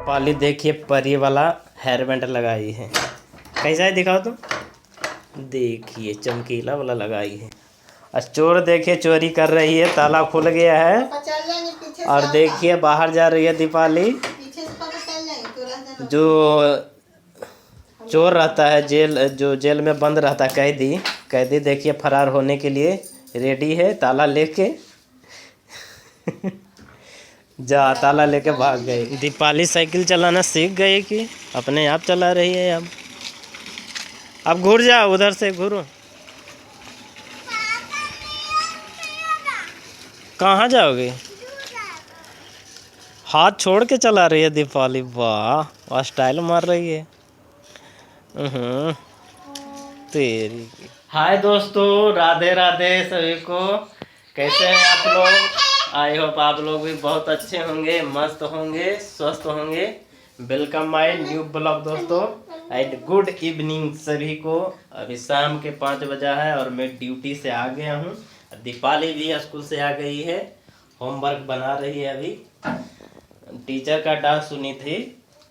पाली देखिए परी वाला हेयर बैंड लगाई है। कैसा है दिखाओ तुम। देखिए चमकीला वाला लगाई है। और चोर देखिए चोरी कर रही है, ताला खुल गया है। और देखिए बाहर जा रही है दीपाली। जो चोर रहता है जेल, जो जेल में बंद रहता है कैदी, कैदी देखिए फरार होने के लिए रेडी है ताला लेके। जा ताला लेके भाग गई। दीपाली साइकिल चलाना सीख गई कि अपने आप चला रही है। अब घूर जाओ, उधर से घूरो। कहाँ जाओगे? हाथ छोड़ के चला रही है दीपाली। वाह स्टाइल मार रही है। तेरी। हाय दोस्तों, राधे राधे सभी को। कैसे हैं आप लोग? आई होप आप लोग भी बहुत अच्छे होंगे, मस्त होंगे, स्वस्थ होंगे। वेलकम माय न्यू ब्लॉग दोस्तों एंड गुड इवनिंग सभी को। अभी शाम के 5 बजा है और मैं ड्यूटी से आ गया हूँ। दीपाली भी स्कूल से आ गई है, होमवर्क बना रही है। अभी टीचर का डांट सुनी थी,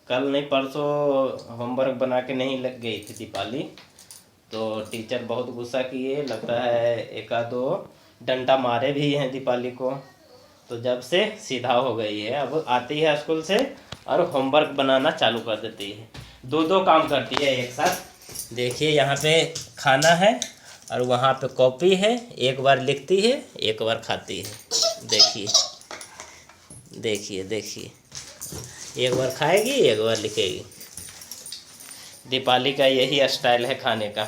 कल नहीं परसों होमवर्क बना के नहीं लग गई थी दीपाली। तो टीचर बहुत गुस्सा किए, लगता है एक दो डंडा मारे भी हैं दीपाली को। तो जब से सीधा हो गई है, अब आती है स्कूल से और होमवर्क बनाना चालू कर देती है। दो काम करती है एक साथ। देखिए यहाँ पे खाना है और वहाँ पे कॉपी है। एक बार लिखती है, एक बार खाती है। देखिए देखिए देखिए, एक बार खाएगी, एक बार लिखेगी। दीपाली का यही स्टाइल है खाने का।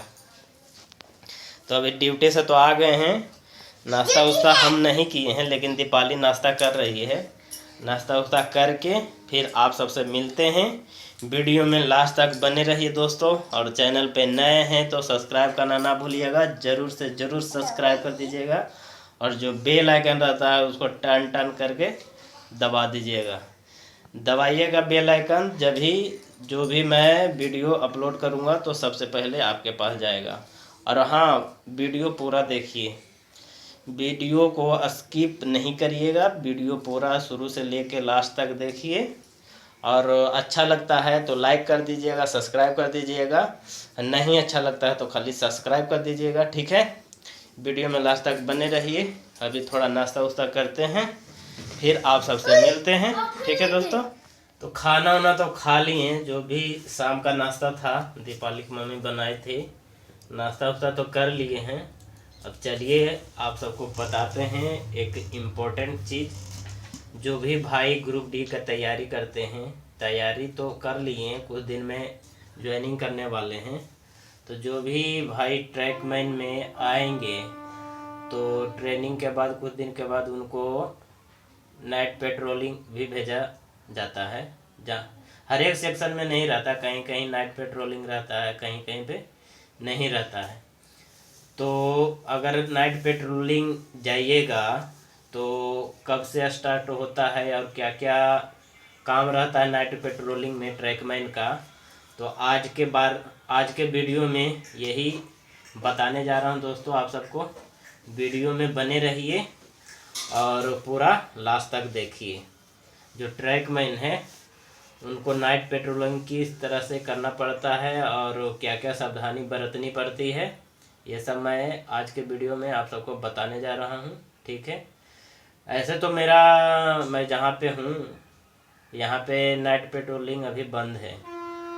तो अभी ड्यूटी से तो आ गए हैं, नाश्ता उस्ता हम नहीं किए हैं, लेकिन दीपाली नाश्ता कर रही है। नाश्ता उस्ता करके फिर आप सबसे मिलते हैं। वीडियो में लास्ट तक बने रहिए दोस्तों। और चैनल पे नए हैं तो सब्सक्राइब करना ना भूलिएगा, ज़रूर से ज़रूर सब्सक्राइब कर दीजिएगा। और जो बेल आइकन रहता है उसको टर्न टर्न करके दबा दीजिएगा। दबाइएगा बेल आइकन, जब भी जो भी मैं वीडियो अपलोड करूँगा तो सबसे पहले आपके पास जाएगा। और हाँ, वीडियो पूरा देखिए, वीडियो को स्किप नहीं करिएगा। वीडियो पूरा शुरू से लेके लास्ट तक देखिए। और अच्छा लगता है तो लाइक कर दीजिएगा, सब्सक्राइब कर दीजिएगा। नहीं अच्छा लगता है तो खाली सब्सक्राइब कर दीजिएगा, ठीक है। वीडियो में लास्ट तक बने रहिए। अभी थोड़ा नाश्ता उस्ता करते हैं, फिर आप सबसे मिलते हैं, ठीक है दोस्तों। तो खाना वाना तो खा लिए, जो भी शाम का नाश्ता था दीपाली की मम्मी बनाई थी, नाश्ता उस्ता तो कर लिए हैं। अब चलिए आप सबको बताते हैं एक इम्पोर्टेंट चीज़। जो भी भाई ग्रुप डी का तैयारी करते हैं, तैयारी तो कर लिए हैं, कुछ दिन में ज्वाइनिंग करने वाले हैं। तो जो भी भाई ट्रैकमैन में आएंगे तो ट्रेनिंग के बाद कुछ दिन के बाद उनको नाइट पेट्रोलिंग भी भेजा जाता है। जहाँ हर एक सेक्शन में नहीं रहता, कहीं कहीं नाइट पेट्रोलिंग रहता है, कहीं कहीं पे नहीं रहता है। तो अगर नाइट पेट्रोलिंग जाइएगा तो कब से स्टार्ट होता है और क्या क्या काम रहता है नाइट पेट्रोलिंग में ट्रैकमैन का, तो आज के वीडियो में यही बताने जा रहा हूं दोस्तों। आप सबको वीडियो में बने रहिए और पूरा लास्ट तक देखिए। जो ट्रैकमैन है उनको नाइट पेट्रोलिंग किस तरह से करना पड़ता है और क्या क्या सावधानी बरतनी पड़ती है, ये सब मैं आज के वीडियो में आप सबको बताने जा रहा हूँ, ठीक है। ऐसे तो मैं जहाँ पे हूँ यहाँ पे नाइट पेट्रोलिंग अभी बंद है।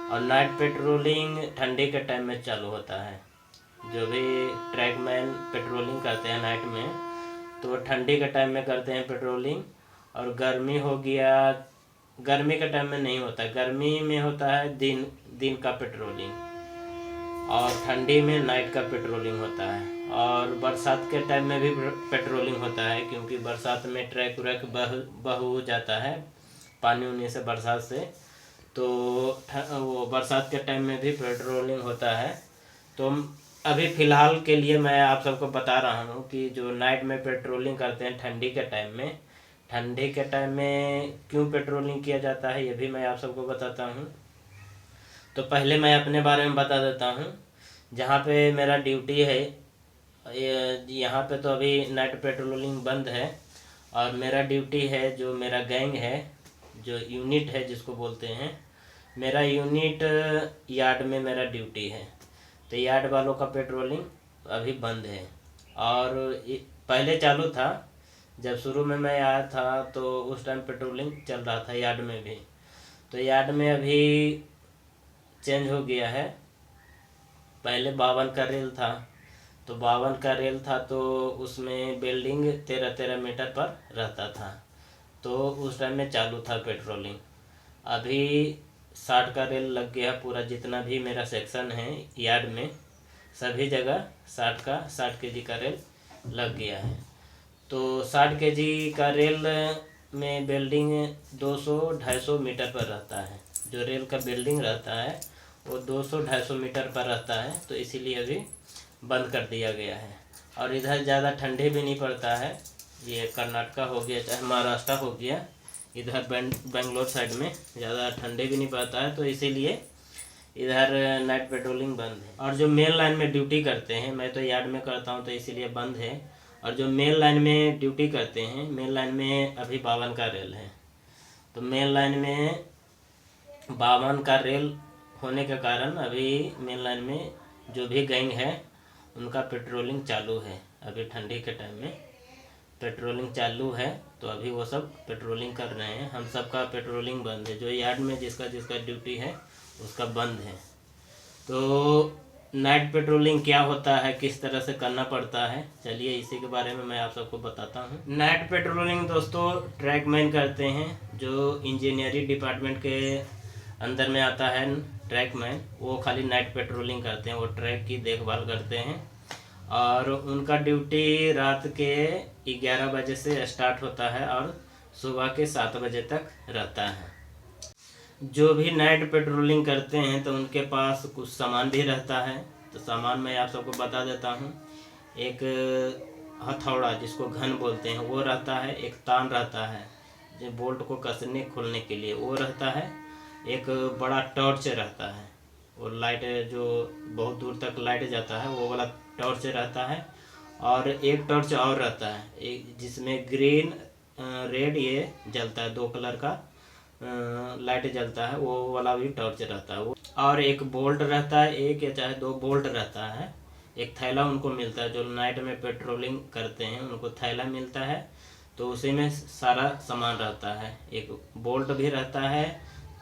और नाइट पेट्रोलिंग ठंडी के टाइम में चालू होता है। जो भी ट्रैकमैन पेट्रोलिंग करते हैं नाइट में तो ठंडी के टाइम में करते हैं पेट्रोलिंग। और गर्मी हो गया, गर्मी के टाइम में नहीं होता, गर्मी में होता है दिन का पेट्रोलिंग और ठंडी में नाइट का पेट्रोलिंग होता है। और बरसात के टाइम में भी पेट्रोलिंग होता है, क्योंकि बरसात में ट्रैक व्रैक बह जाता है पानी उनी से, बरसात से। तो वो बरसात के टाइम में भी पेट्रोलिंग होता है। तो अभी फ़िलहाल के लिए मैं आप सबको बता रहा हूँ कि जो नाइट में पेट्रोलिंग करते हैं ठंडी के टाइम में, ठंडी के टाइम में क्यों पेट्रोलिंग किया जाता है ये भी मैं आप सबको बताता हूँ। तो पहले मैं अपने बारे में बता देता हूँ। जहाँ पे मेरा ड्यूटी है यहाँ पे तो अभी नाइट पेट्रोलिंग बंद है। और मेरा ड्यूटी है, जो मेरा गैंग है, जो यूनिट है जिसको बोलते हैं, मेरा यूनिट यार्ड में मेरा ड्यूटी है, तो यार्ड वालों का पेट्रोलिंग अभी बंद है। और पहले चालू था, जब शुरू में मैं आया था तो उस टाइम पेट्रोलिंग चल रहा था यार्ड में भी। तो यार्ड में अभी चेंज हो गया है। पहले 52 का रेल था, तो 52 का रेल था तो उसमें बिल्डिंग 13-13 मीटर पर रहता था, तो उस टाइम में चालू था पेट्रोलिंग। अभी 60 का रेल लग गया, पूरा जितना भी मेरा सेक्शन है यार्ड में सभी जगह 60 केजी का रेल लग गया है। तो 60 केजी का रेल में बिल्डिंग 200-250 मीटर पर रहता है। जो रेल का बिल्डिंग रहता है वो 200-250 मीटर पर रहता है, तो इसीलिए अभी बंद कर दिया गया है। और इधर ज़्यादा ठंडे भी नहीं पड़ता है, ये कर्नाटका हो गया चाहे महाराष्ट्र हो गया, इधर बेंगलोर साइड में ज़्यादा ठंडे भी नहीं पड़ता है, तो इसीलिए इधर नाइट पेट्रोलिंग बंद है। और जो मेन लाइन में ड्यूटी करते हैं, मैं तो यार्ड में करता हूँ तो इसीलिए बंद है। और जो मेन लाइन में ड्यूटी करते हैं, मेन लाइन में अभी 52 का रेल है, तो मेन लाइन में 52 का रेल होने के कारण अभी मेन लाइन में जो भी गैंग है उनका पेट्रोलिंग चालू है। अभी ठंडी के टाइम में पेट्रोलिंग चालू है, तो अभी वो सब पेट्रोलिंग कर रहे हैं। हम सब का पेट्रोलिंग बंद है, जो यार्ड में जिसका जिसका ड्यूटी है उसका बंद है। तो नाइट पेट्रोलिंग क्या होता है, किस तरह से करना पड़ता है, चलिए इसी के बारे में मैं आप सबको बताता हूँ। नाइट पेट्रोलिंग दोस्तों ट्रैकमैन करते हैं, जो इंजीनियरिंग डिपार्टमेंट के अंदर में आता है ट्रैकमैन, वो खाली नाइट पेट्रोलिंग करते हैं, वो ट्रैक की देखभाल करते हैं। और उनका ड्यूटी रात के 11 बजे से स्टार्ट होता है और सुबह के 7 बजे तक रहता है। जो भी नाइट पेट्रोलिंग करते हैं तो उनके पास कुछ सामान भी रहता है, तो सामान मैं आप सबको बता देता हूँ। एक हथौड़ा जिसको घन बोलते हैं वो रहता है, एक तान रहता है जो बोल्ट को कसने खोलने के लिए वो रहता है, एक बड़ा टॉर्च रहता है, वो लाइट जो बहुत दूर तक लाइट जाता है वो वाला टॉर्च रहता है। और एक टॉर्च और रहता है, एक जिसमें ग्रीन रेड ये जलता है, 2 कलर का लाइट जलता है, वो वाला भी टॉर्च रहता है वो। और एक बोल्ट रहता है, एक या चाहे 2 बोल्ट रहता है। एक थैला उनको मिलता है, जो नाइट में पेट्रोलिंग करते हैं उनको थैला मिलता है, तो उसी में सारा सामान रहता है। एक बोल्ट भी रहता है,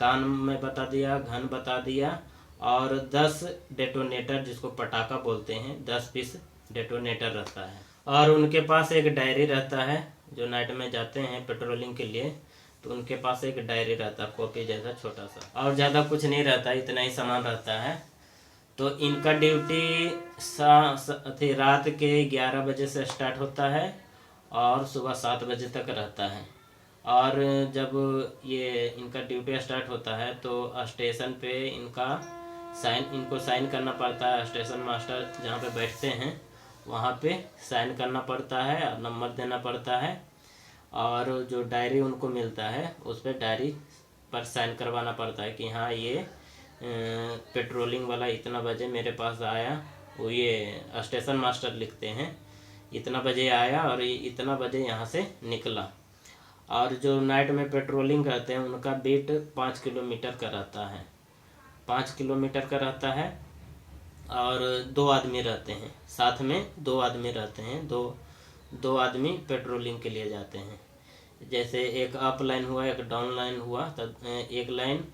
तान में बता दिया, घन बता दिया, और 10 डेटोनेटर जिसको पटाखा बोलते हैं, 10 पीस डेटोनेटर रहता है। और उनके पास एक डायरी रहता है, जो नाइट में जाते हैं पेट्रोलिंग के लिए तो उनके पास एक डायरी रहता है, कॉपी जैसा छोटा सा, और ज़्यादा कुछ नहीं रहता, इतना ही सामान रहता है। तो इनका ड्यूटी रात के 11 बजे से स्टार्ट होता है और सुबह 7 बजे तक रहता है। और जब ये इनका ड्यूटी स्टार्ट होता है तो स्टेशन पे इनको साइन करना पड़ता है। स्टेशन मास्टर जहाँ पे बैठते हैं वहाँ पे साइन करना पड़ता है और नंबर देना पड़ता है, और जो डायरी उनको मिलता है उस पर डायरी पर साइन करवाना पड़ता है कि हाँ ये पेट्रोलिंग वाला इतना बजे मेरे पास आया, वो ये स्टेशन मास्टर लिखते हैं, इतना बजे आया और ये इतना बजे यहाँ से निकला। और जो नाइट में पेट्रोलिंग करते हैं उनका बीट 5 किलोमीटर का रहता है, 5 किलोमीटर का रहता है। और 2 आदमी रहते हैं साथ में, 2 आदमी रहते हैं, दो आदमी पेट्रोलिंग के लिए जाते हैं। जैसे एक अप लाइन हुआ, एक डाउन लाइन हुआ, तो एक लाइन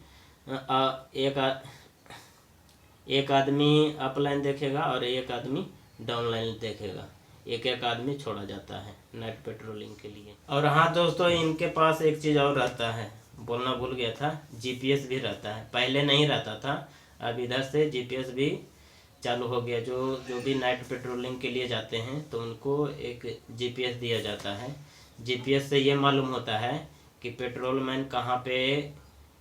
एक आदमी अप लाइन देखेगा और एक आदमी डाउन लाइन देखेगा, एक एक आदमी छोड़ा जाता है नाइट पेट्रोलिंग के लिए। और हाँ दोस्तों, इनके पास एक चीज़ और रहता है, बोलना भूल गया था, जीपीएस भी रहता है। पहले नहीं रहता था, अब इधर से जीपीएस भी चालू हो गया। जो भी नाइट पेट्रोलिंग के लिए जाते हैं तो उनको एक जीपीएस दिया जाता है। जीपीएस से ये मालूम होता है कि पेट्रोलमैन कहाँ पे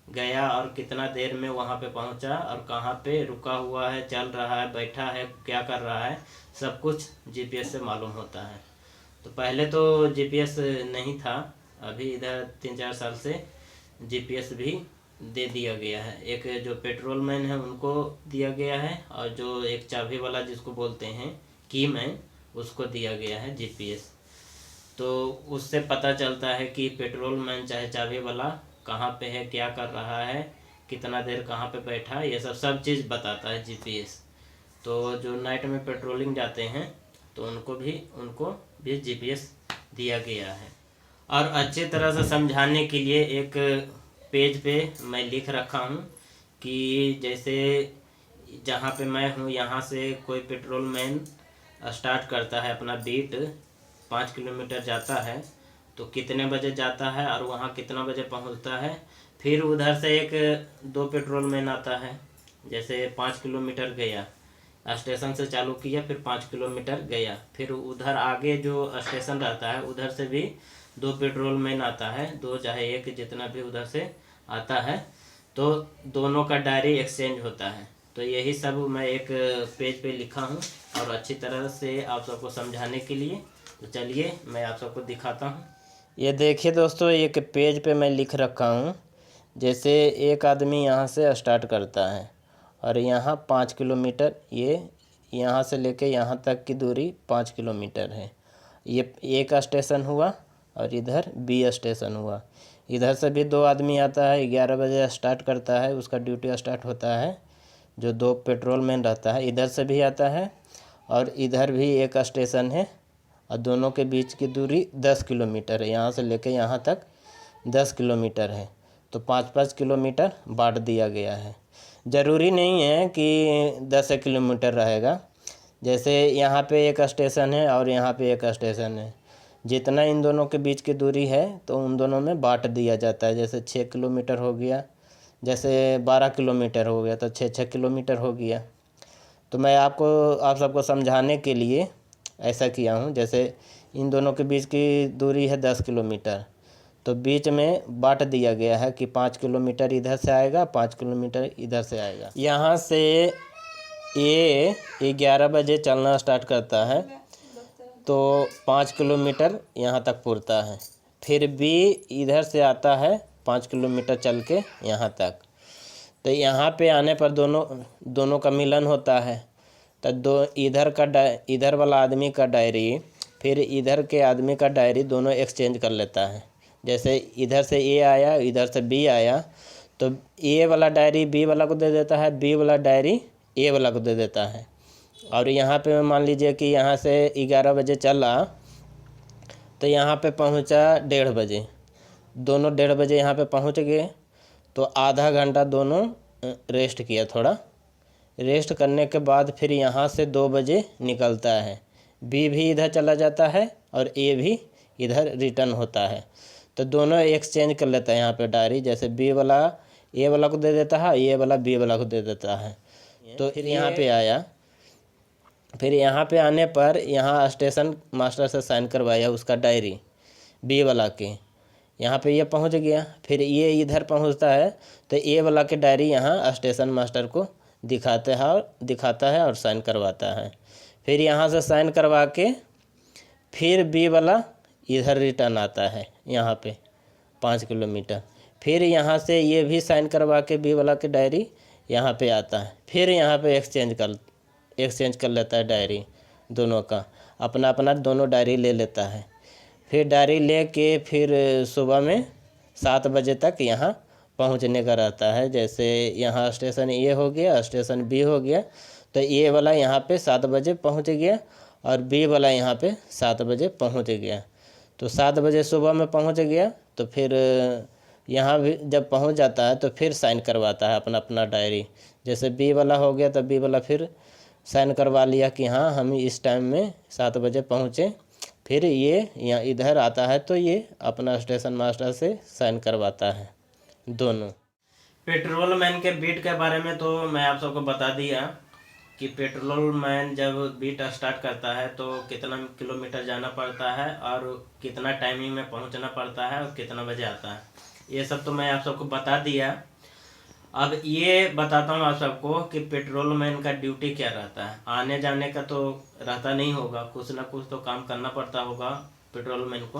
गया और कितना देर में वहाँ पे पहुँचा, और कहाँ पे रुका हुआ है, चल रहा है, बैठा है, क्या कर रहा है, सब कुछ जीपीएस से मालूम होता है। तो पहले तो जीपीएस नहीं था, अभी इधर 3-4 साल से जीपीएस भी दे दिया गया है। एक जो पेट्रोलमैन है उनको दिया गया है, और जो एक चाबी वाला जिसको बोलते हैं की मैन, उसको दिया गया है जीपीएस। तो उससे पता चलता है कि पेट्रोलमैन चाहे चाबी वाला कहाँ पे है, क्या कर रहा है, कितना देर कहाँ पे बैठा, ये सब चीज़ बताता है जीपीएस। तो जो नाइट में पेट्रोलिंग जाते हैं तो उनको भी जीपीएस दिया गया है। और अच्छी तरह से समझाने के लिए एक पेज पे मैं लिख रखा हूँ कि जैसे जहाँ पे मैं हूँ यहाँ से कोई पेट्रोल मैन स्टार्ट करता है अपना बीट, 5 किलोमीटर जाता है तो कितने बजे जाता है और वहाँ कितना बजे पहुँचता है। फिर उधर से एक 2 पेट्रोल मैन आता है, जैसे 5 किलोमीटर गया, स्टेशन से चालू किया, फिर 5 किलोमीटर गया, फिर उधर आगे जो स्टेशन रहता है उधर से भी 2 पेट्रोल मैन आता है, 2 चाहे 1 जितना भी उधर से आता है, तो दोनों का डायरी एक्सचेंज होता है। तो यही सब मैं एक पेज पे लिखा हूँ और अच्छी तरह से आप सबको समझाने के लिए। तो चलिए मैं आप सबको दिखाता हूँ। ये देखिए दोस्तों, एक पेज पे मैं लिख रखा हूँ। जैसे एक आदमी यहाँ से स्टार्ट करता है और यहाँ 5 किलोमीटर, ये यहाँ से लेके यहाँ तक की दूरी 5 किलोमीटर है। ये एक स्टेशन हुआ और इधर बी स्टेशन हुआ। इधर से भी 2 आदमी आता है, 11 बजे स्टार्ट करता है, उसका ड्यूटी स्टार्ट होता है, जो 2 पेट्रोल मैन रहता है। इधर से भी आता है और इधर भी एक स्टेशन है और दोनों के बीच की दूरी 10 किलोमीटर है। यहाँ से लेके यहाँ तक 10 किलोमीटर है। तो 5-5 किलोमीटर बांट दिया गया है। ज़रूरी नहीं है कि 10 किलोमीटर रहेगा। जैसे यहाँ पे एक स्टेशन है और यहाँ पे एक स्टेशन है, जितना इन दोनों के बीच की दूरी है तो उन दोनों में बांट दिया जाता है। जैसे 6 किलोमीटर हो गया, जैसे 12 किलोमीटर हो गया तो 6-6 किलोमीटर हो गया। तो मैं आप सबको समझाने के लिए ऐसा किया हूँ। जैसे इन दोनों के बीच की दूरी है 10 किलोमीटर, तो बीच में बांट दिया गया है कि 5 किलोमीटर इधर से आएगा, 5 किलोमीटर इधर से आएगा। यहाँ से ये 11 बजे चलना स्टार्ट करता है तो 5 किलोमीटर यहाँ तक पुरता है। फिर बी इधर से आता है 5 किलोमीटर चल के यहाँ तक। तो यहाँ पे आने पर दोनों का मिलन होता है। तो इधर वाला आदमी का डायरी फिर इधर के आदमी का डायरी दोनों एक्सचेंज कर लेता है। जैसे इधर से ए आया, इधर से बी आया, तो ए वाला डायरी बी वाला को दे देता है, बी वाला डायरी ए वाला को दे देता है। और यहाँ पे मान लीजिए कि यहाँ से 11 बजे चला तो यहाँ पे पहुँचा 1:30 बजे, दोनों 1:30 बजे यहाँ पे पहुँच गए। तो आधा घंटा दोनों रेस्ट किया, थोड़ा रेस्ट करने के बाद फिर यहाँ से 2 बजे निकलता है। बी भी इधर चला जाता है और ए भी इधर रिटर्न होता है। तो दोनों एक्सचेंज कर लेता है यहाँ पे डायरी। जैसे बी वाला ए वाला को दे देता है, ए वाला बी वाला को दे देता है। तो फिर यहाँ पे आया, फिर यहाँ पे आने पर यहाँ स्टेशन मास्टर से साइन करवाया उसका डायरी बी वाला के। यहाँ पे ये पहुँच गया, फिर ये इधर पहुँचता है तो ए वाला के डायरी यहाँ स्टेशन मास्टर को दिखाता है और साइन करवाता है। फिर यहाँ से साइन करवा के फिर बी वाला इधर रिटर्न आता है यहाँ पे 5 किलोमीटर। फिर यहाँ से ये भी साइन करवा के बी वाला के डायरी यहाँ पे आता है। फिर यहाँ पे एक्सचेंज कर लेता है डायरी, दोनों का अपना अपना दोनों डायरी ले लेता है। फिर डायरी ले के फिर सुबह में 7 बजे तक यहाँ पहुँचने का रहता है। जैसे यहाँ स्टेशन ए हो गया, स्टेशन बी हो गया, तो ए वाला यहाँ पे 7 बजे पहुँच गया और बी वाला यहाँ पे 7 बजे पहुँच गया। तो 7 बजे सुबह में पहुँच गया तो फिर यहाँ भी जब पहुँच जाता है तो फिर साइन करवाता है अपना अपना डायरी। जैसे बी वाला हो गया तो बी वाला फिर साइन करवा लिया कि हाँ हम इस टाइम में 7 बजे पहुँचे। फिर ये यहाँ इधर आता है तो ये अपना स्टेशन मास्टर से साइन करवाता है दोनों। पेट्रोल मैन के बीट के बारे में तो मैं आप सबको बता दिया कि पेट्रोल मैन जब बीट स्टार्ट करता है तो कितना किलोमीटर जाना पड़ता है और कितना टाइमिंग में पहुंचना पड़ता है और कितना बजे आता है, ये सब तो मैं आप सबको बता दिया। अब ये बताता हूँ आप सबको कि पेट्रोल मैन का ड्यूटी क्या रहता है। आने जाने का तो रहता नहीं होगा, कुछ ना कुछ तो काम करना पड़ता होगा। पेट्रोल मैन को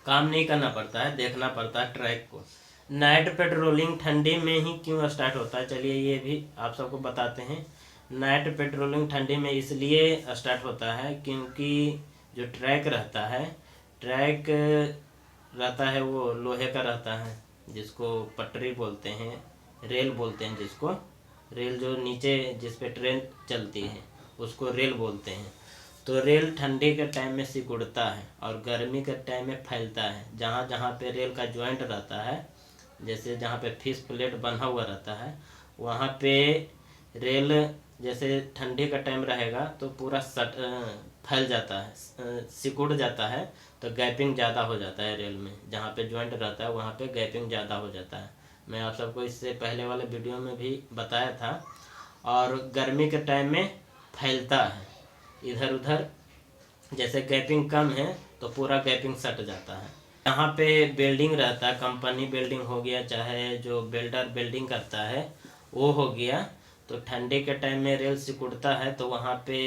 काम नहीं करना पड़ता है, देखना पड़ता है ट्रैक को। नाइट पेट्रोलिंग ठंडी में ही क्यों स्टार्ट होता है, चलिए ये भी आप सबको बताते हैं। नाइट पेट्रोलिंग ठंडी में इसलिए स्टार्ट होता है क्योंकि जो ट्रैक रहता है वो लोहे का रहता है। जिसको पटरी बोलते हैं, रेल बोलते हैं जिसको, रेल जो नीचे जिस पे ट्रेन चलती है उसको रेल बोलते हैं। तो रेल ठंडी के टाइम में सिकुड़ता है और गर्मी के टाइम में फैलता है। जहाँ जहाँ पे रेल का जॉइंट रहता है, जैसे जहाँ पे फिश प्लेट बना हुआ रहता है, वहाँ पे रेल जैसे ठंडी का टाइम रहेगा तो पूरा फैल जाता है, सिकुड़ जाता है, तो गैपिंग ज़्यादा हो जाता है रेल में। जहाँ पे जॉइंट रहता है वहाँ पे गैपिंग ज़्यादा हो जाता है। मैं आप सबको इससे पहले वाले वीडियो में भी बताया था। और गर्मी के टाइम में फैलता है इधर उधर, जैसे गैपिंग कम है तो पूरा गैपिंग सट जाता है। यहाँ पे बिल्डिंग रहता है, कंपनी बिल्डिंग हो गया, चाहे जो बिल्डर बिल्डिंग करता है वो हो गया, तो ठंडे के टाइम में रेल सिकुड़ता है तो वहाँ पे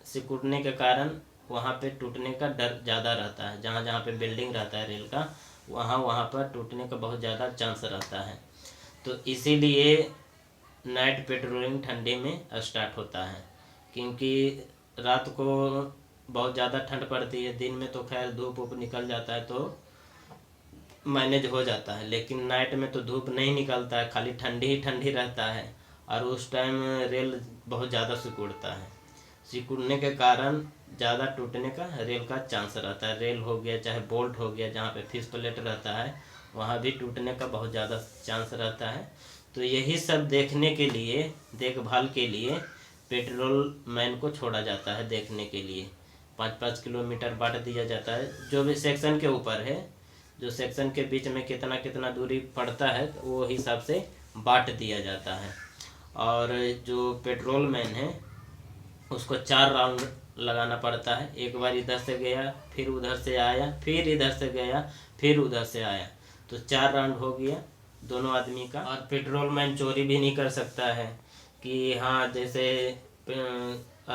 सिकुड़ने के कारण वहाँ पे टूटने का डर ज़्यादा रहता है। जहाँ जहाँ पे बिल्डिंग रहता है रेल का, वहाँ वहाँ पर टूटने का बहुत ज़्यादा चांस रहता है। तो इसीलिए नाइट पेट्रोलिंग ठंडी में स्टार्ट होता है, क्योंकि रात को बहुत ज़्यादा ठंड पड़ती है। दिन में तो खैर धूप वूप निकल जाता है तो मैनेज हो जाता है, लेकिन नाइट में तो धूप नहीं निकलता है, खाली ठंडी ही ठंडी रहता है और उस टाइम रेल बहुत ज़्यादा सिकुड़ता है। सिकुड़ने के कारण ज़्यादा टूटने का रेल का चांस रहता है। रेल हो गया चाहे बोल्ट हो गया, जहाँ पे फिश प्लेट रहता है वहाँ भी टूटने का बहुत ज़्यादा चांस रहता है। तो यही सब देखने के लिए, देखभाल के लिए पेट्रोल मैन को छोड़ा जाता है देखने के लिए। 5-5 किलोमीटर बांट दिया जाता है, जो भी सेक्शन के ऊपर है, जो सेक्शन के बीच में कितना कितना दूरी पड़ता है तो वो हिसाब से बांट दिया जाता है। और जो पेट्रोल मैन है उसको 4 राउंड लगाना पड़ता है। एक बार इधर से गया, फिर उधर से आया, फिर इधर से गया, फिर उधर से आया, तो 4 राउंड हो गया दोनों आदमी का। और पेट्रोल मैन चोरी भी नहीं कर सकता है कि हाँ, जैसे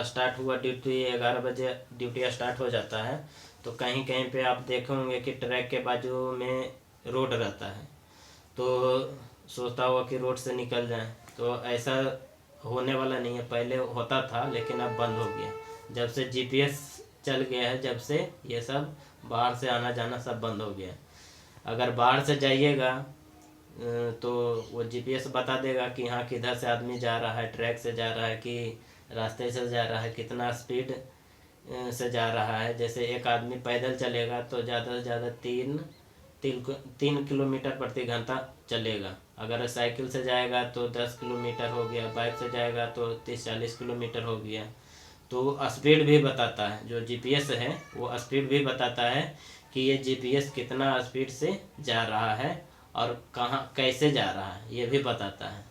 स्टार्ट हुआ ड्यूटी 11 बजे ड्यूटी स्टार्ट हो जाता है, तो कहीं कहीं पे आप देखे होंगे कि ट्रैक के बाजू में रोड रहता है, तो सोचता हुआ कि रोड से निकल जाए, तो ऐसा होने वाला नहीं है। पहले होता था लेकिन अब बंद हो गया। जब से जीपीएस चल गया है, जब से ये सब बाहर से आना जाना सब बंद हो गया। अगर बाहर से जाइएगा तो वो जीपीएस बता देगा कि हाँ किधर से आदमी जा रहा है, ट्रैक से जा रहा है कि रास्ते से जा रहा है, कितना स्पीड से जा रहा है। जैसे एक आदमी पैदल चलेगा तो ज़्यादा से ज़्यादा 3 किलोमीटर प्रति घंटा चलेगा। अगर साइकिल से जाएगा तो 10 किलोमीटर हो गया, बाइक से जाएगा तो 30-40 किलोमीटर हो गया। तो स्पीड भी बताता है, जो जीपीएस है वो स्पीड भी बताता है कि ये जीपीएस कितना स्पीड से जा रहा है और कहाँ कैसे जा रहा है, ये भी बताता है।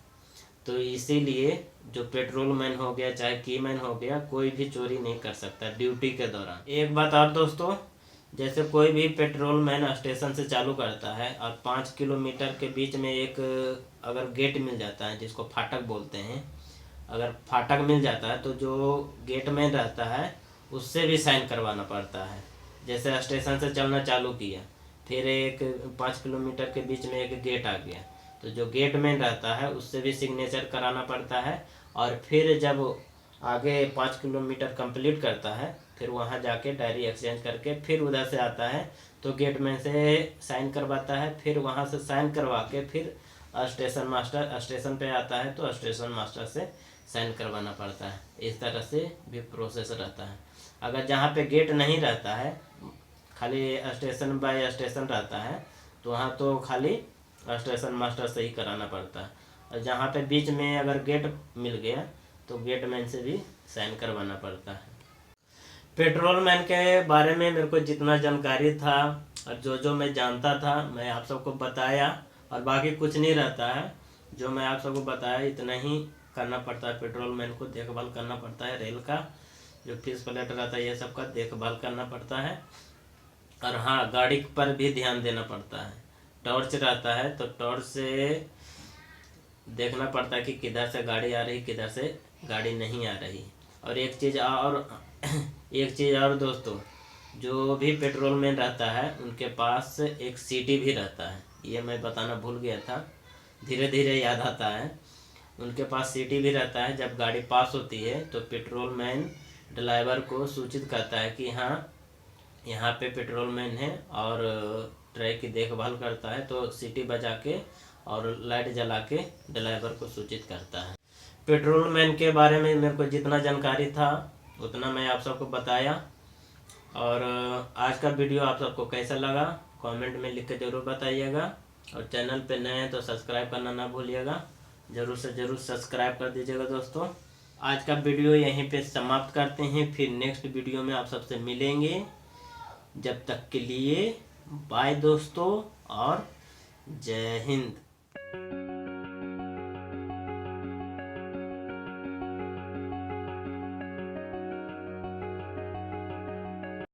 तो इसीलिए जो पेट्रोल मैन हो गया चाहे की मैन हो गया, कोई भी चोरी नहीं कर सकता ड्यूटी के दौरान। एक बात और दोस्तों, जैसे कोई भी पेट्रोल मैन स्टेशन से चालू करता है और 5 किलोमीटर के बीच में एक अगर गेट मिल जाता है, जिसको फाटक बोलते हैं, अगर फाटक मिल जाता है तो जो गेट मैन रहता है उससे भी साइन करवाना पड़ता है। जैसे स्टेशन से चलना चालू किया, फिर एक 5 किलोमीटर के बीच में एक गेट आ गया, तो जो गेट मैन रहता है उससे भी सिग्नेचर कराना पड़ता है। और फिर जब आगे 5 किलोमीटर कंप्लीट करता है, फिर वहाँ जाके डायरी एक्सचेंज करके फिर उधर से आता है तो गेट मैन से साइन करवाता है। फिर वहाँ से साइन करवा के फिर स्टेशन मास्टर स्टेशन पे आता है तो स्टेशन मास्टर से साइन करवाना पड़ता है। इस तरह से भी प्रोसेस रहता है। अगर जहाँ पे गेट नहीं रहता है, खाली स्टेशन बाय स्टेशन रहता है, तो वहाँ तो खाली स्टेशन मास्टर से ही कराना पड़ता है। और जहाँ पे बीच में अगर गेट मिल गया तो गेट मैन से भी साइन करवाना पड़ता है। पेट्रोल मैन के बारे में मेरे को जितना जानकारी था और जो मैं जानता था मैं आप सबको बताया, और बाकी कुछ नहीं रहता है। जो मैं आप सबको बताया इतना ही करना पड़ता है। पेट्रोल मैन को देखभाल करना पड़ता है, रेल का जो फिश प्लेट रहता है ये सब का देखभाल करना पड़ता है। और हाँ, गाड़ी पर भी ध्यान देना पड़ता है। टॉर्च रहता है तो टॉर्च से देखना पड़ता है कि किधर से गाड़ी आ रही, किधर से गाड़ी नहीं आ रही। और एक चीज़ और दोस्तों, जो भी पेट्रोल मैन रहता है उनके पास एक सीटी भी रहता है। ये मैं बताना भूल गया था, धीरे धीरे याद आता है। उनके पास सीटी भी रहता है। जब गाड़ी पास होती है तो पेट्रोल मैन ड्राइवर को सूचित करता है कि हाँ यहाँ पे पेट्रोल मैन है और ट्रक की देखभाल करता है, तो सीटी बजा के और लाइट जला के ड्राइवर को सूचित करता है। पेट्रोल मैन के बारे में मेरे को जितना जानकारी था उतना मैं आप सबको बताया। और आज का वीडियो आप सबको कैसा लगा कमेंट में लिख के ज़रूर बताइएगा। और चैनल पे नए हैं तो सब्सक्राइब करना ना भूलिएगा, ज़रूर से ज़रूर सब्सक्राइब कर दीजिएगा दोस्तों। आज का वीडियो यहीं पे समाप्त करते हैं, फिर नेक्स्ट वीडियो में आप सबसे मिलेंगे। जब तक के लिए बाय दोस्तों और जय हिंद।